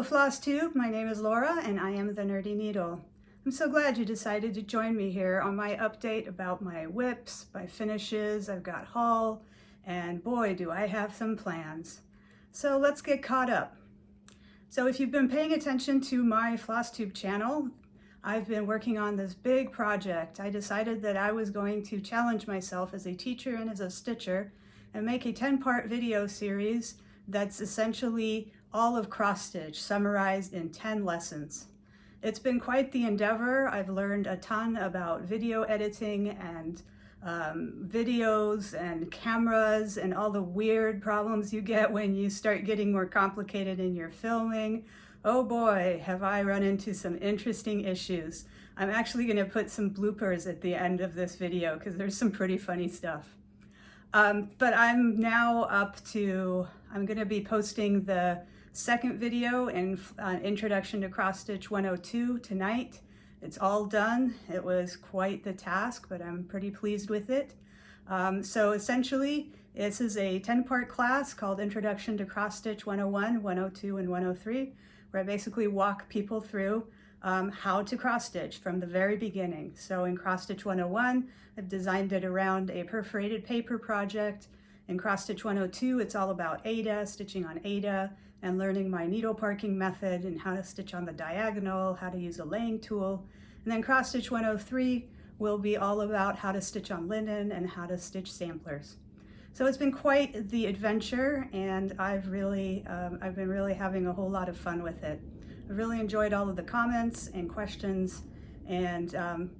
Hello FlossTube, my name is Laura and I am the Nerdy Needle. I'm so glad you decided to join me here on my update about my whips, my finishes, I've got haul, and boy do I have some plans. So let's get caught up. So if you've been paying attention to my FlossTube channel, I've been working on this big project. I decided that I was going to challenge myself as a teacher and as a stitcher and make a 10-part video series that's essentially all of cross stitch summarized in 10 lessons. It's been quite the endeavor. I've learned a ton about video editing and videos and cameras and all the weird problems you get when you start getting more complicated in your filming. Oh boy, have I run into some interesting issues. I'm actually going to put some bloopers at the end of this video because there's some pretty funny stuff. But I'm now I'm going to be posting the second video in Introduction to Cross Stitch 102 tonight. It's all done. It was quite the task, but I'm pretty pleased with it. So essentially, this is a 10-part class called Introduction to Cross Stitch 101, 102, and 103, where I basically walk people through how to cross stitch from the very beginning. So in Cross Stitch 101, I've designed it around a perforated paper project. In Cross Stitch 102, it's all about Ada, stitching on Ada, and learning my needle parking method and how to stitch on the diagonal, how to use a laying tool. And then Cross Stitch 103 will be all about how to stitch on linen and how to stitch samplers. So it's been quite the adventure, and I've been really having a whole lot of fun with it. I've really enjoyed all of the comments and questions, and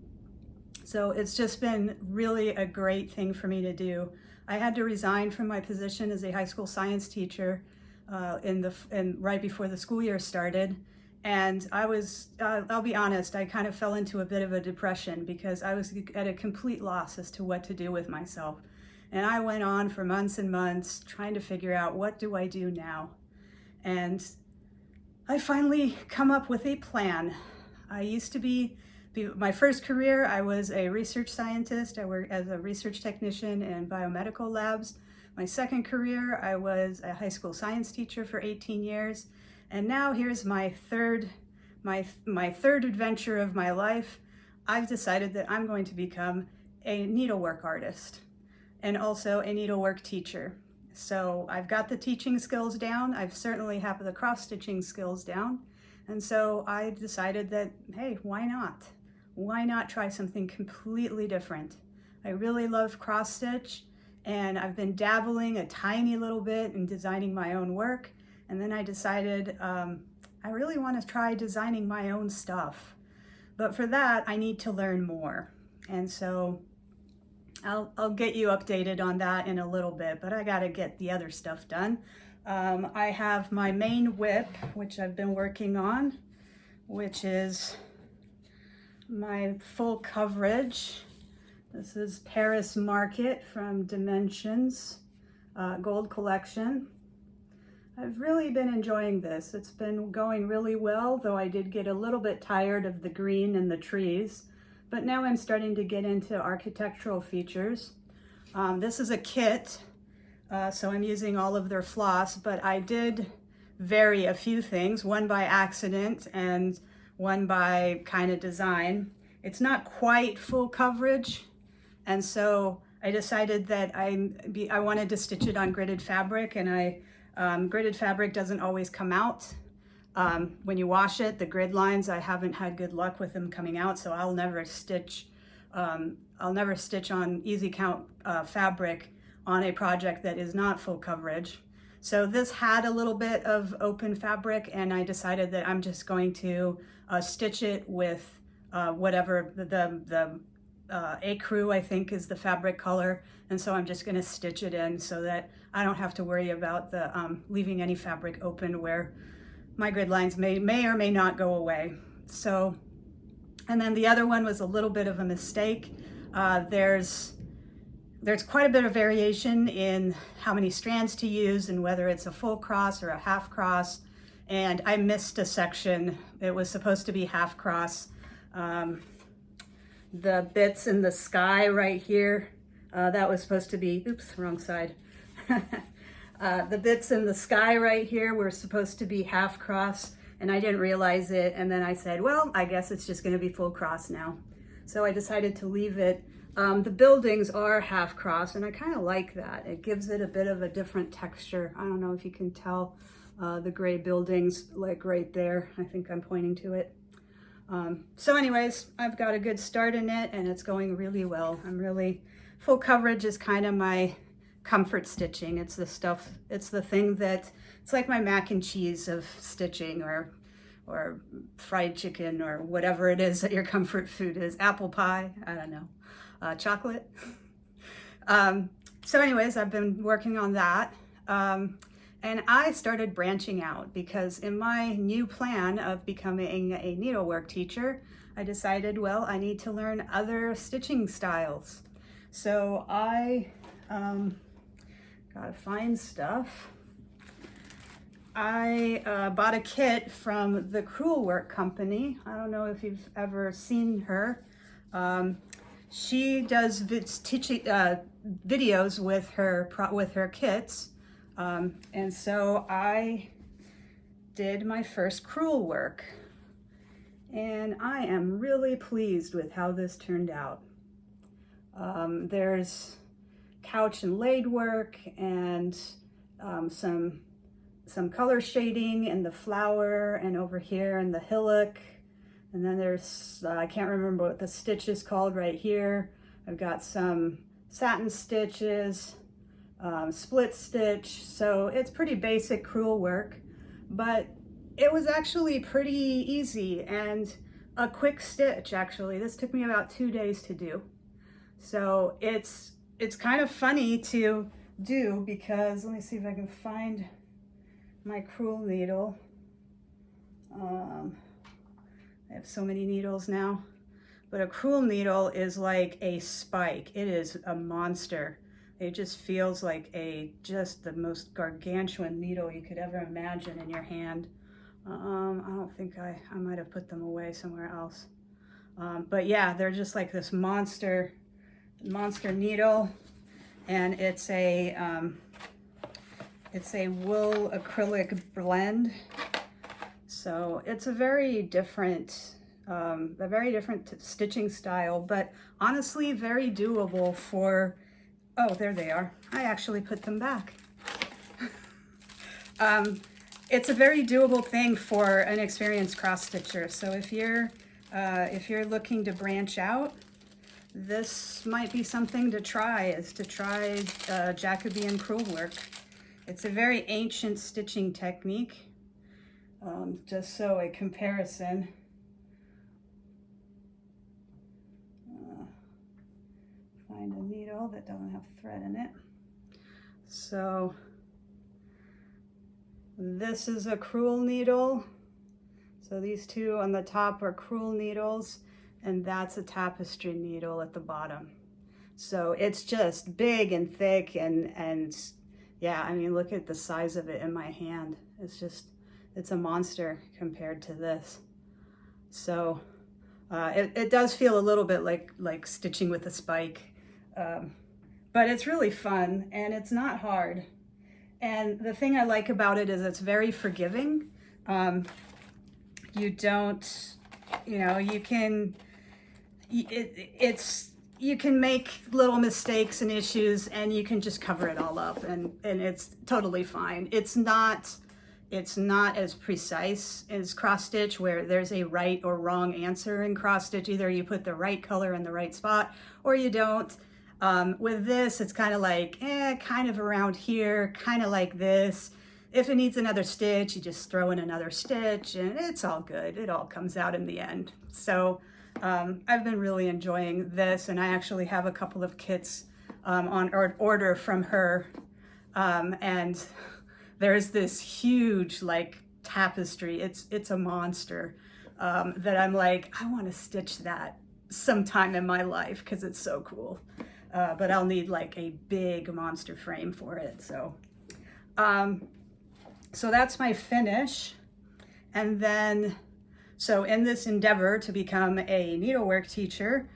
so it's just been really a great thing for me to do. I had to resign from my position as a high school science teacher right before the school year started, and I'll be honest, I kind of fell into a bit of a depression because I was at a complete loss as to what to do with myself. And I went on for months and months trying to figure out, what do I do now? And I finally come up with a plan. I used to my first career, I was a research scientist. I worked as a research technician in biomedical labs. My second career, I was a high school science teacher for 18 years. And now here's my third adventure of my life. I've decided that I'm going to become a needlework artist and also a needlework teacher. So I've got the teaching skills down. I've certainly have the cross-stitching skills down. And so I decided that, hey, why not? Why not try something completely different? I really love cross-stitch, and I've been dabbling a tiny little bit in designing my own work. And then I decided I really want to try designing my own stuff. But for that, I need to learn more. And so I'll get you updated on that in a little bit, but I got to get the other stuff done. I have my main whip, which I've been working on, which is my full coverage. This is Paris Market from Dimensions Gold Collection. I've really been enjoying this. It's been going really well, though I did get a little bit tired of the green and the trees. But now I'm starting to get into architectural features. This is a kit, so I'm using all of their floss, but I did vary a few things, one by accident and one by kind of design. It's not quite full coverage, and so I decided that I wanted to stitch it on gridded fabric, and gridded fabric doesn't always come out. When you wash it, the grid lines, I haven't had good luck with them coming out, so I'll never stitch on easy count fabric on a project that is not full coverage. So this had a little bit of open fabric, and I decided that I'm just going to stitch it with whatever the ecru, I think, is the fabric color, and so I'm just going to stitch it in so that I don't have to worry about leaving any fabric open where my grid lines may or may not go away. So, and then the other one was a little bit of a mistake. There's quite a bit of variation in how many strands to use and whether it's a full cross or a half cross. And I missed a section. It was supposed to be half cross. The bits in the sky right here, that was supposed to be, oops, wrong side. The bits in the sky right here were supposed to be half cross, and I didn't realize it. And then I said, well, I guess it's just going to be full cross now. So I decided to leave it. The buildings are half cross, and I kind of like that. It gives it a bit of a different texture. I don't know if you can tell the gray buildings like right there. I think I'm pointing to it. So anyways, I've got a good start in it, and it's going really well. Full coverage is kind of my comfort stitching. It's the stuff, it's the thing that, it's like my mac and cheese of stitching, or fried chicken, or whatever it is that your comfort food is. Apple pie, I don't know, chocolate. So anyways, I've been working on that. And I started branching out because in my new plan of becoming a needlework teacher, I decided, well, I need to learn other stitching styles. So I gotta find stuff. I bought a kit from the Crewel Work company. I don't know if you've ever seen her. She does videos with her kits. And so I did my first Crewel Work, and I am really pleased with how this turned out. There's couch and laid work, and some color shading in the flower, and over here in the hillock. And then there's, I can't remember what the stitch is called right here. I've got some satin stitches, split stitch. So it's pretty basic Crewel work, but it was actually pretty easy and a quick stitch. Actually, this took me about 2 days to do. So it's kind of funny to do because, let me see if I can find my Crewel needle. I have so many needles now, but a Crewel needle is like a spike. It is a monster. It just feels like just the most gargantuan needle you could ever imagine in your hand. I don't think I might have put them away somewhere else. But yeah, they're just like this monster needle, and it's a wool acrylic blend. So it's a very different stitching style, but honestly very doable for, oh, there they are. I actually put them back. It's a very doable thing for an experienced cross stitcher. So if you're looking to branch out, this might be something to try, Jacobean Crewel work. It's a very ancient stitching technique. Just so a comparison. Find a needle that doesn't have thread in it. So this is a Crewel needle. So these two on the top are Crewel needles, and that's a tapestry needle at the bottom. So it's just big and thick, and yeah, I mean, look at the size of it in my hand. It's a monster compared to this. So it does feel a little bit like stitching with a spike, but it's really fun and it's not hard. And the thing I like about it is it's very forgiving. You don't, you can make little mistakes and issues, and you can just cover it all up, and it's totally fine. It's not as precise as cross stitch, where there's a right or wrong answer in cross stitch. Either you put the right color in the right spot or you don't. With this, it's kind of like, kind of around here, kind of like this. If it needs another stitch, you just throw in another stitch, and it's all good. It all comes out in the end. So I've been really enjoying this, and I actually have a couple of kits on order from her, and there's this huge tapestry. It's a monster that I'm like, I want to stitch that sometime in my life because it's so cool. But I'll need a big monster frame for it. So that's my finish. And then, so in this endeavor to become a needlework teacher,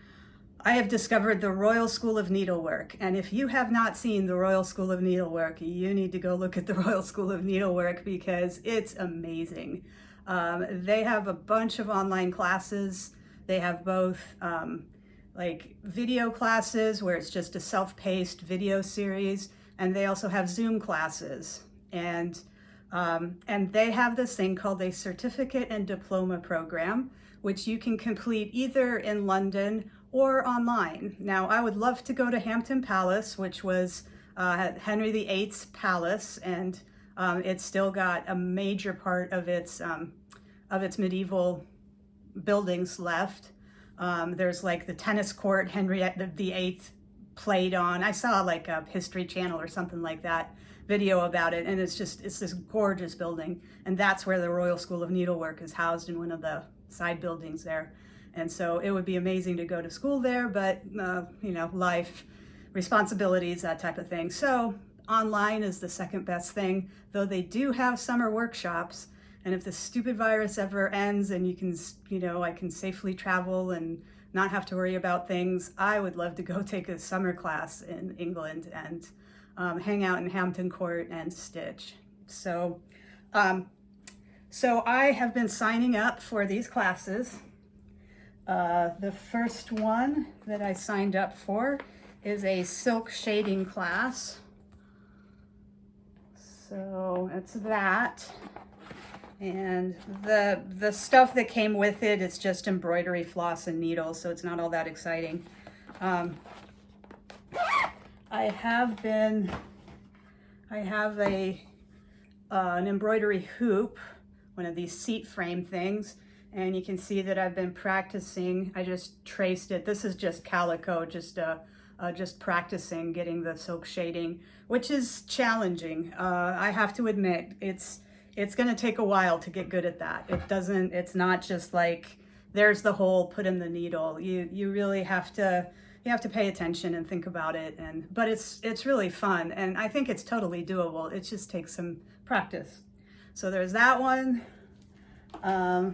I have discovered the Royal School of Needlework. And if you have not seen the Royal School of Needlework, you need to go look at the Royal School of Needlework because it's amazing. They have a bunch of online classes. They have both like video classes where it's just a self-paced video series, and they also have Zoom classes. And they have this thing called a certificate and diploma program, which you can complete either in London or online. Now, I would love to go to Hampton Palace, which was Henry VIII's palace, and it's still got a major part of its medieval buildings left. There's like the tennis court Henry VIII played on. I saw like a History Channel or something like that video about it, and it's this gorgeous building, and that's where the Royal School of Needlework is housed, in one of the side buildings there. And so it would be amazing to go to school there, but you know, life, responsibilities, that type of thing. So online is the second best thing, though they do have summer workshops. And if the stupid virus ever ends and you can, you know, I can safely travel and not have to worry about things, I would love to go take a summer class in England and hang out in Hampton Court and stitch. So I have been signing up for these classes. The first one that I signed up for is a silk shading class. So it's that. And the stuff that came with it, it's just embroidery, floss, and needles, so it's not all that exciting. I have an embroidery hoop, one of these seat frame things, and you can see that I've been practicing. I just traced it. This is just calico, just practicing getting the silk shading, which is challenging. I have to admit, it's going to take a while to get good at that. It's not just like there's the hole, put in the needle. You really have to pay attention and think about it, but it's really fun, and I think it's totally doable. It just takes some practice. So there's that one. I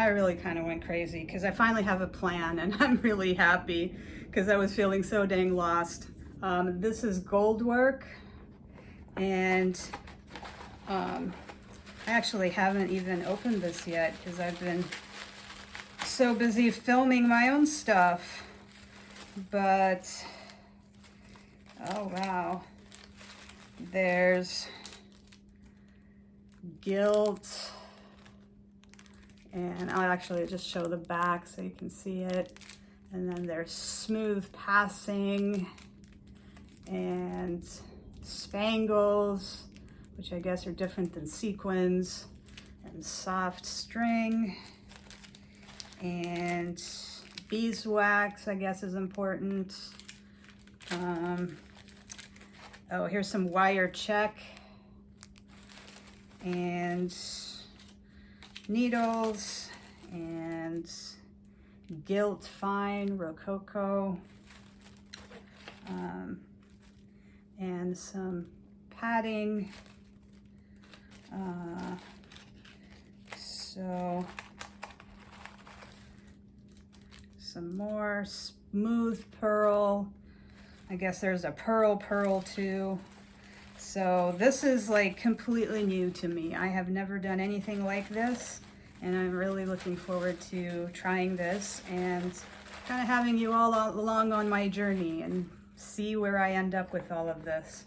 really kind of went crazy because I finally have a plan, and I'm really happy because I was feeling so dang lost. This is gold work, and I actually haven't even opened this yet because I've been so busy filming my own stuff. But oh wow, there's gilt, and I'll actually just show the back so you can see it. And then there's smooth passing and spangles, which I guess are different than sequins, and soft string, and beeswax, I guess, is important. Oh, here's some wire check, and needles, and gilt fine rococo, and some padding. So some more smooth pearl. I guess there's a pearl too. So this is like completely new to me. I have never done anything like this, and I'm really looking forward to trying this and kind of having you all along on my journey and see where I end up with all of this.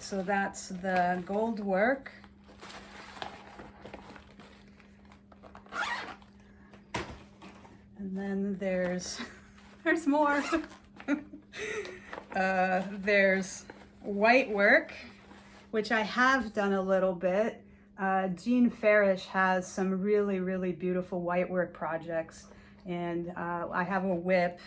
So that's the gold work. And then there's more. There's white work, which I have done a little bit. Jean Farish has some really, really beautiful white work projects, and I have a whip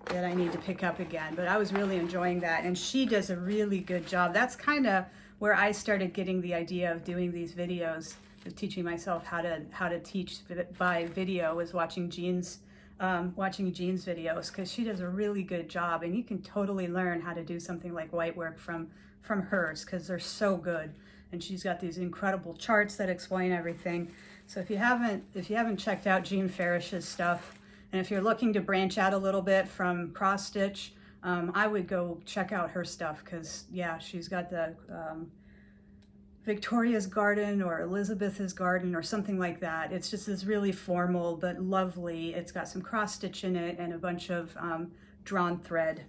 that I need to pick up again, but I was really enjoying that, and she does a really good job. That's kind of where I started getting the idea of doing these videos, of teaching myself how to teach by video, was watching Jean's videos, because she does a really good job, and you can totally learn how to do something like white work from hers, because they're so good, and she's got these incredible charts that explain everything. So if you haven't checked out Jean Farish's stuff, and if you're looking to branch out a little bit from cross stitch, I would go check out her stuff because, yeah, she's got the Victoria's Garden or Elizabeth's Garden or something like that. It's just this really formal but lovely. It's got some cross stitch in it and a bunch of drawn thread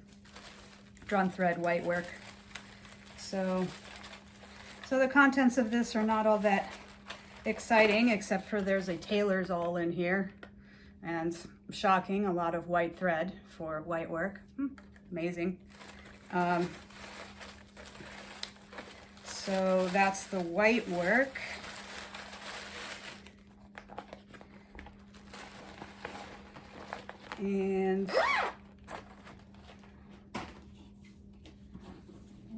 white work. So the contents of this are not all that exciting, except for there's a tailor's awl in here, and shocking, a lot of white thread for white work. Amazing. So that's the white work. And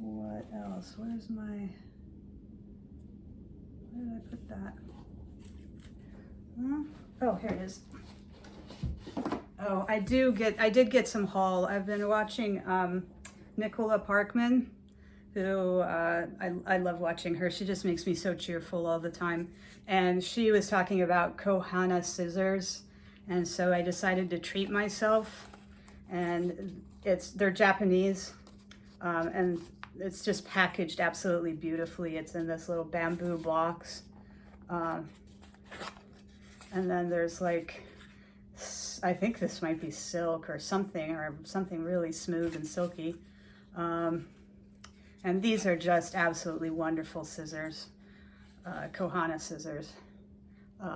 what else? Where's my, where did I put that? Oh, here it is. Oh, I did get some haul. I've been watching Nicola Parkman, who I love watching her. She just makes me so cheerful all the time. And she was talking about Kohana scissors. And so I decided to treat myself. And they're Japanese. And it's just packaged absolutely beautifully. It's in this little bamboo box. And then there's like, I think this might be silk or something really smooth and silky. And these are just absolutely wonderful scissors, Kohana scissors.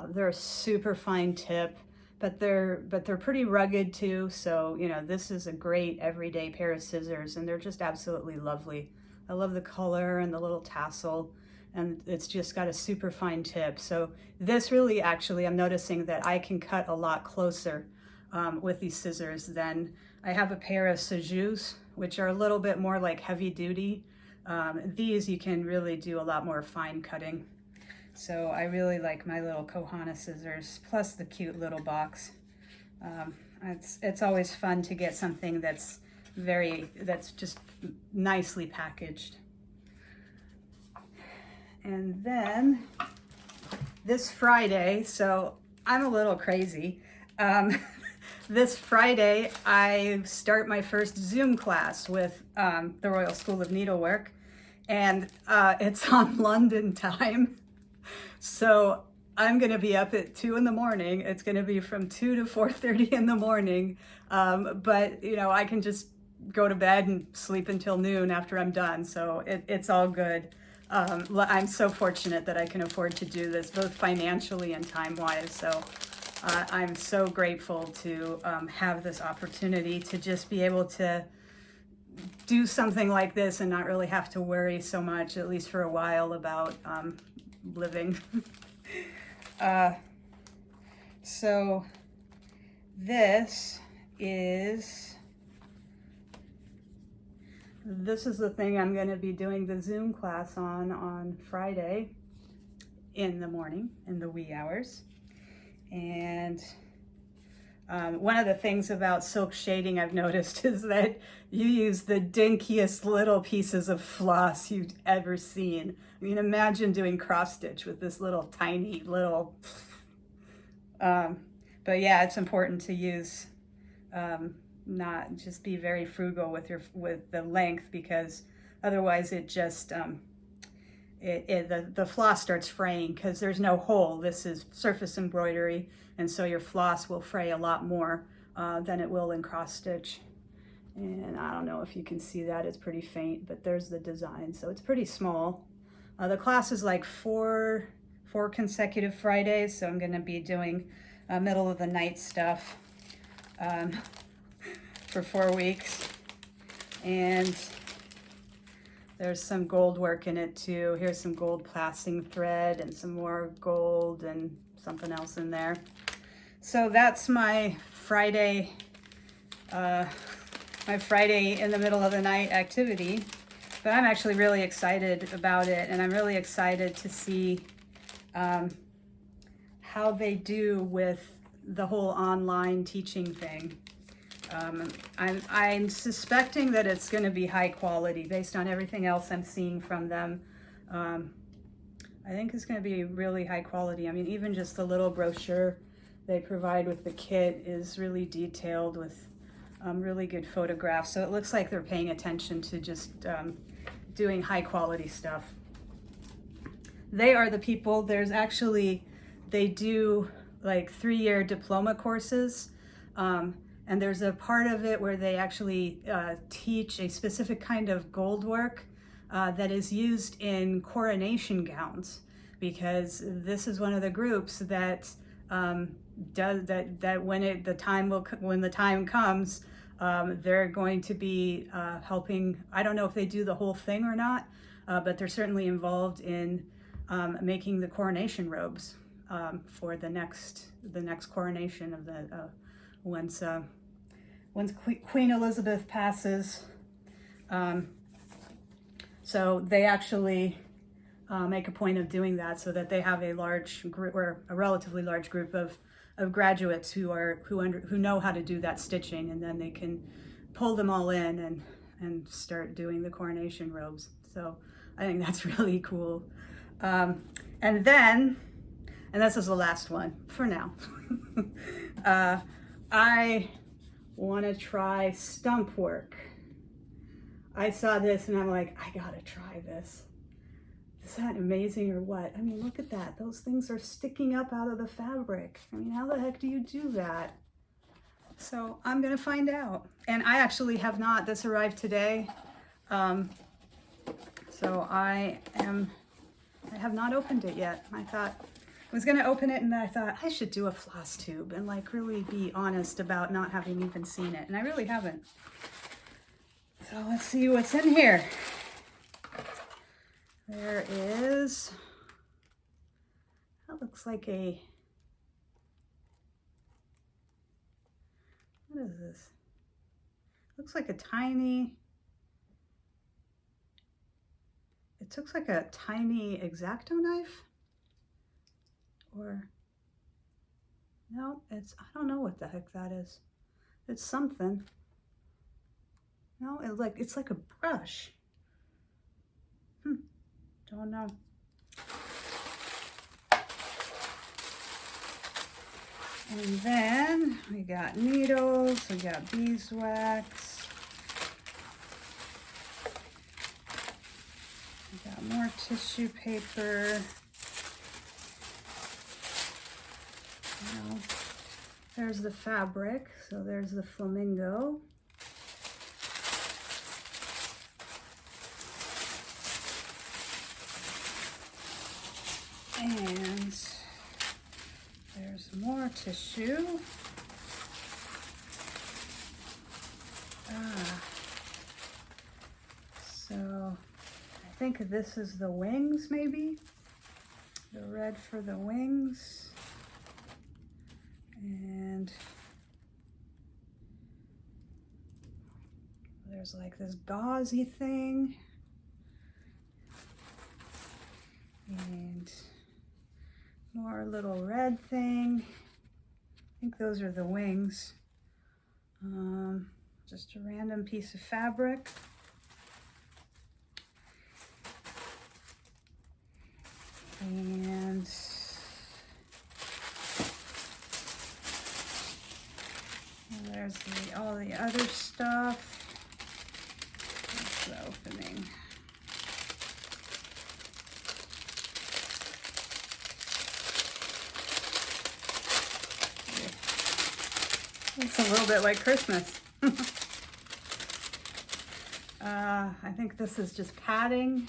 They're a super fine tip, but they're pretty rugged too. So, you know, this is a great everyday pair of scissors, and they're just absolutely lovely. I love the color and the little tassel, and it's just got a super fine tip. So this really, actually, I'm noticing that I can cut a lot closer with these scissors than I have a pair of Sajus, which are a little bit more like heavy duty. These you can really do a lot more fine cutting. So I really like my little Kohana scissors, plus the cute little box. It's always fun to get something that's just nicely packaged. And then this Friday, so I'm a little crazy. This Friday, I start my first Zoom class with the Royal School of Needlework, and it's on London time. So I'm gonna be up at 2 in the morning. It's gonna be from 2 to 4:30 in the morning. But you know, I can just go to bed and sleep until noon after I'm done. So it's all good. I'm so fortunate that I can afford to do this, both financially and time-wise. So I'm so grateful to have this opportunity to just be able to do something like this and not really have to worry so much, at least for a while, about living. So this is the thing I'm going to be doing the Zoom class on Friday in the morning, in the wee hours. And one of the things about silk shading I've noticed is that you use the dinkiest little pieces of floss you've ever seen. I mean, imagine doing cross stitch with this little tiny little, but yeah, it's important to use, not just be very frugal with the length, because otherwise it just, the floss starts fraying because there's no hole. This is surface embroidery, and so your floss will fray a lot more than it will in cross stitch. And I don't know if you can see that, it's pretty faint, but there's the design. So it's pretty small. The class is like four consecutive Fridays, so I'm going to be doing middle of the night stuff for 4 weeks. And there's some gold work in it too. Here's some gold plasting thread and some more gold and something else in there. So that's my Friday in the middle of the night activity. But I'm actually really excited about it, and I'm really excited to see how they do with the whole online teaching thing. I'm suspecting that it's going to be high quality based on everything else I'm seeing from them. I think it's going to be really high quality. I mean, even just the little brochure they provide with the kit is really detailed with really good photographs. So it looks like they're paying attention to just doing high quality stuff. They are the people, they do like 3-year diploma courses. And there's a part of it where they actually teach a specific kind of gold work that is used in coronation gowns, because this is one of the groups that does that when the time comes, they're going to be helping. I don't know if they do the whole thing or not, but they're certainly involved in making the coronation robes for the next coronation of the once Queen Elizabeth passes. So they actually make a point of doing that, so that they have a large group, or a relatively large group of graduates who know how to do that stitching, and then they can pull them all in and start doing the coronation robes. So I think that's really cool. And this is the last one for now. I want to try stump work. I saw this and I'm like, I gotta try this. Is that amazing or what? I mean, look at that. Those things are sticking up out of the fabric. I mean, how the heck do you do that? So I'm gonna find out. And I actually have not, this arrived today. So I have not opened it yet. I thought, I was gonna open it and I thought I should do a FlossTube and like really be honest about not having even seen it. And I really haven't. So let's see what's in here. There is, that looks like a, what is this? Looks like a tiny, it looks like a tiny X-Acto knife. Or, no, I don't know what the heck that is. It's something. No, it's like a brush. Don't know. And then we got needles, we got beeswax. We got more tissue paper. Now, there's the fabric, so there's the flamingo. And there's more tissue. So I think this is the wings, maybe? The red for the wings. And there's like this gauzy thing. And more little red thing. I think those are the wings. Just a random piece of fabric. And there's all the other stuff. That's the opening. It's a little bit like Christmas. I think this is just padding.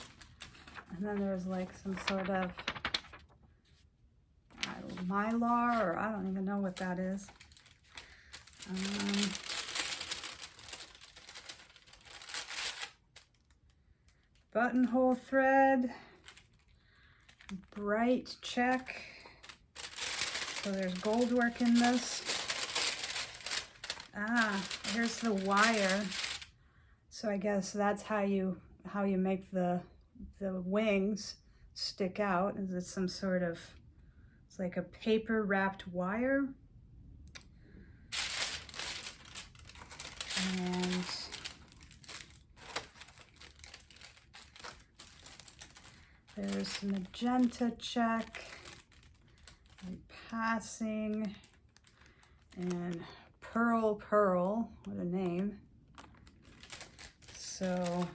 And then there's like some sort of mylar, or I don't even know what that is. Buttonhole thread, bright check. So there's gold work in this. Here's the wire. So I guess that's how you make the wings stick out. Is it some sort of, it's like a paper wrapped wire. And there's magenta check and passing and pearl Pearl Pearl, what a name. So,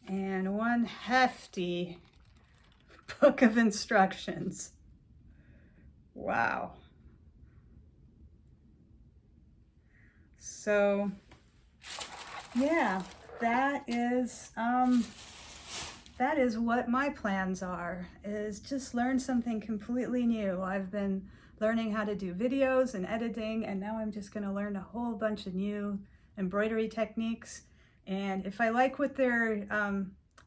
and one hefty book of instructions. Wow. So, yeah, that is what my plans are, is just learn something completely new. I've been learning how to do videos and editing, and now I'm just going to learn a whole bunch of new embroidery techniques. And if I like what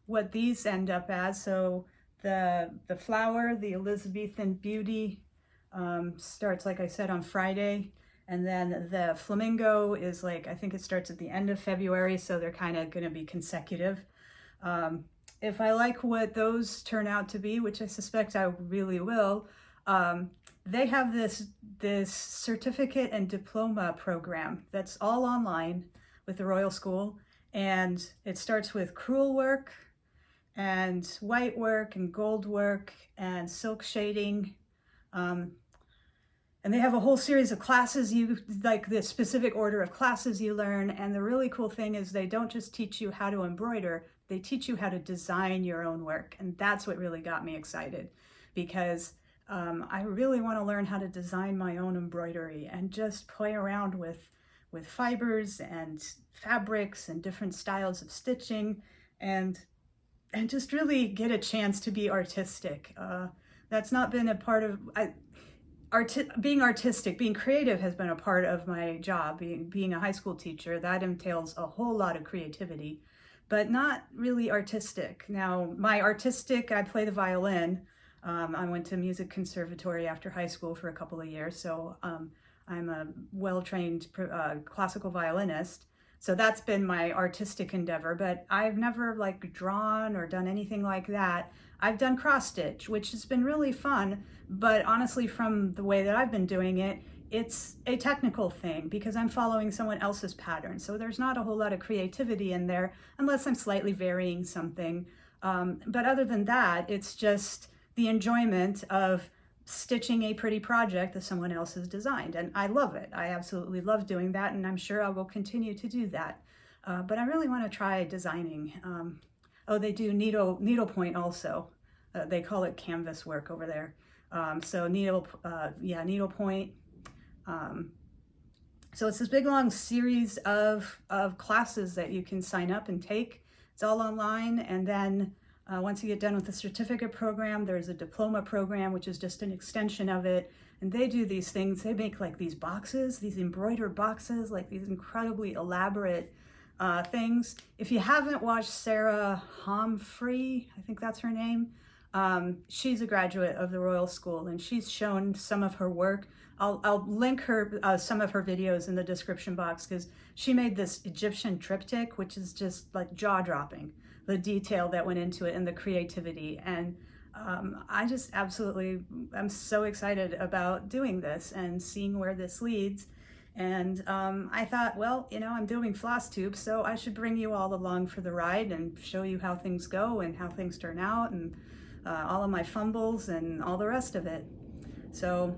what these end up as, so the flower, the Elizabethan Beauty, starts, like I said, on Friday. And then the flamingo is like, I think it starts at the end of February, so they're kind of going to be consecutive. If I like what those turn out to be, which I suspect I really will, they have this certificate and diploma program that's all online with the Royal School. And it starts with crewel work and white work and gold work and silk shading. And they have a whole series of classes, like the specific order of classes you learn. And the really cool thing is they don't just teach you how to embroider, they teach you how to design your own work. And that's what really got me excited, because I really want to learn how to design my own embroidery and just play around with fibers and fabrics and different styles of stitching, and just really get a chance to be artistic. That's not been a part of... being artistic, being creative has been a part of my job. Being a high school teacher, that entails a whole lot of creativity, but not really artistic. Now, my artistic, I play the violin. I went to music conservatory after high school for a couple of years, so I'm a well-trained classical violinist. So that's been my artistic endeavor, but I've never like drawn or done anything like that. I've done cross stitch, which has been really fun, but honestly, from the way that I've been doing it, it's a technical thing because I'm following someone else's pattern. So there's not a whole lot of creativity in there unless I'm slightly varying something. But other than that, it's just the enjoyment of stitching a pretty project that someone else has designed. And I love it. I absolutely love doing that. And I'm sure I will continue to do that. But I really want to try designing. Oh, they do needlepoint also. They call it canvas work over there. So needlepoint. So it's this big long series of classes that you can sign up and take. It's all online. And then once you get done with the certificate program, there's a diploma program, which is just an extension of it. And they do these things. They make like these boxes, these embroidered boxes, like these incredibly elaborate things. If you haven't watched Sarah Humphrey, I think that's her name, she's a graduate of the Royal School, and she's shown some of her work. I'll link her some of her videos in the description box, because she made this Egyptian triptych, which is just like jaw-dropping, the detail that went into it and the creativity. And I just absolutely, I'm so excited about doing this and seeing where this leads. And I thought, well, you know, I'm doing FlossTube, so I should bring you all along for the ride and show you how things go and how things turn out, and all of my fumbles and all the rest of it. So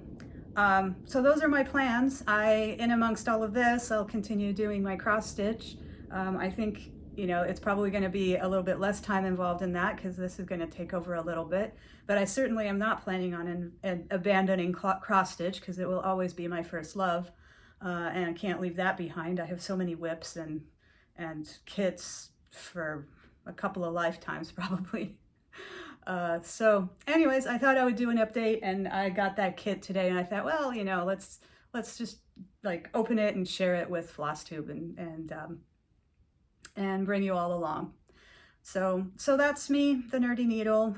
those are my plans. In amongst all of this, I'll continue doing my cross stitch. I think, you know, it's probably going to be a little bit less time involved in that because this is going to take over a little bit. But I certainly am not planning on abandoning cross stitch, because it will always be my first love. And I can't leave that behind. I have so many whips and kits for a couple of lifetimes probably. So anyways, I thought I would do an update, and I got that kit today, and I thought, well, you know, let's just like open it and share it with FlossTube and bring you all along. So that's me, the Nerdy Needle.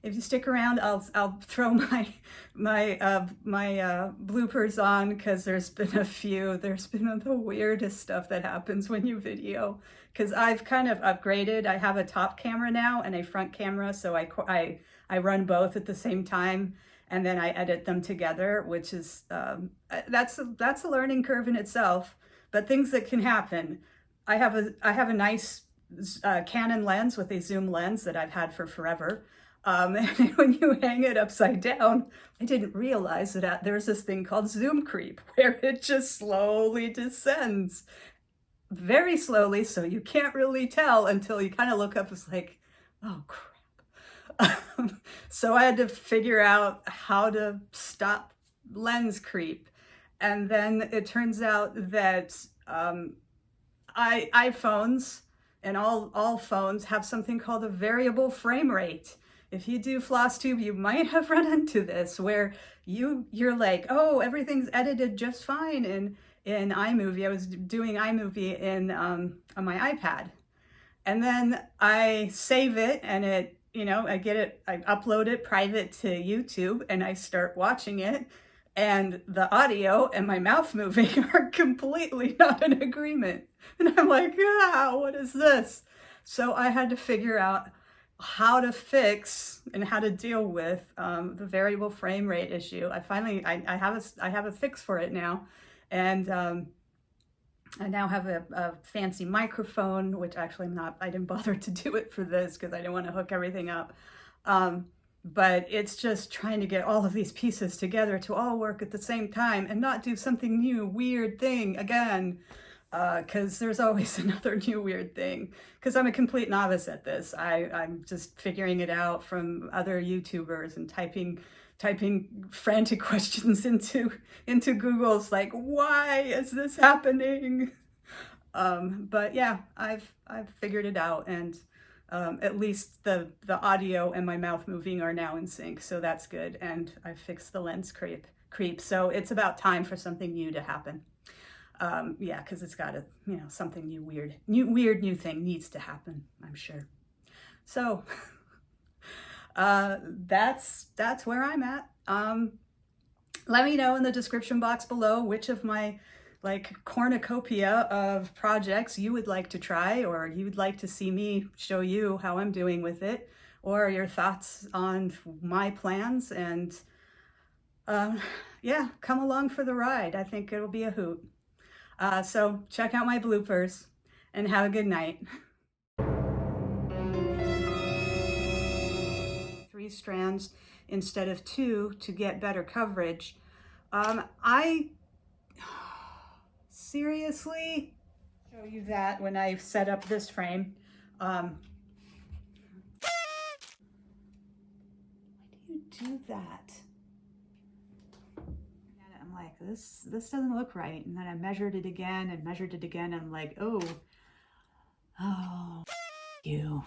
If you stick around, I'll throw my bloopers on, because there's been a few. There's been the weirdest stuff that happens when you video, because I've kind of upgraded. I have a top camera now and a front camera, so I run both at the same time, and then I edit them together, which is that's a learning curve in itself. But things that can happen. I have a nice Canon lens with a zoom lens that I've had for forever. And when you hang it upside down, I didn't realize that there's this thing called zoom creep where it just slowly descends very slowly, so you can't really tell until you kind of look up. It's like, oh crap. So I had to figure out how to stop lens creep. And then it turns out that iPhones and all phones have something called a variable frame rate. If you do FlossTube, you might have run into this where you're like, oh, everything's edited just fine in iMovie. I was doing iMovie on my iPad. And then I save it and it, I upload it private to YouTube and I start watching it. And the audio and my mouth moving are completely not in agreement. And I'm like, what is this? So I had to figure out how to fix and how to deal with the variable frame rate issue. I have a fix for it now. And I now have a fancy microphone, which actually I didn't bother to do it for this because I didn't want to hook everything up. But it's just trying to get all of these pieces together to all work at the same time and not do something new, weird thing again, because there's always another new weird thing. Because I'm a complete novice at this. I'm just figuring it out from other YouTubers and typing frantic questions into Google's like, why is this happening? But yeah, I've figured it out, and at least the audio and my mouth moving are now in sync, so that's good. And I fixed the lens creep, so it's about time for something new to happen. Yeah, because it's got something new thing needs to happen, I'm sure. So that's where I'm at. Let me know in the description box below which of my cornucopia of projects you would like to try, or you would like to see me show you how I'm doing with it, or your thoughts on my plans. And yeah, come along for the ride. I think it'll be a hoot. So check out my bloopers and have a good night. 3 strands instead of 2 to get better coverage. I seriously show you that when I set up this frame. Why do you do that? And I'm like, this doesn't look right. And then I measured it again and measured it again. And I'm like, oh, you.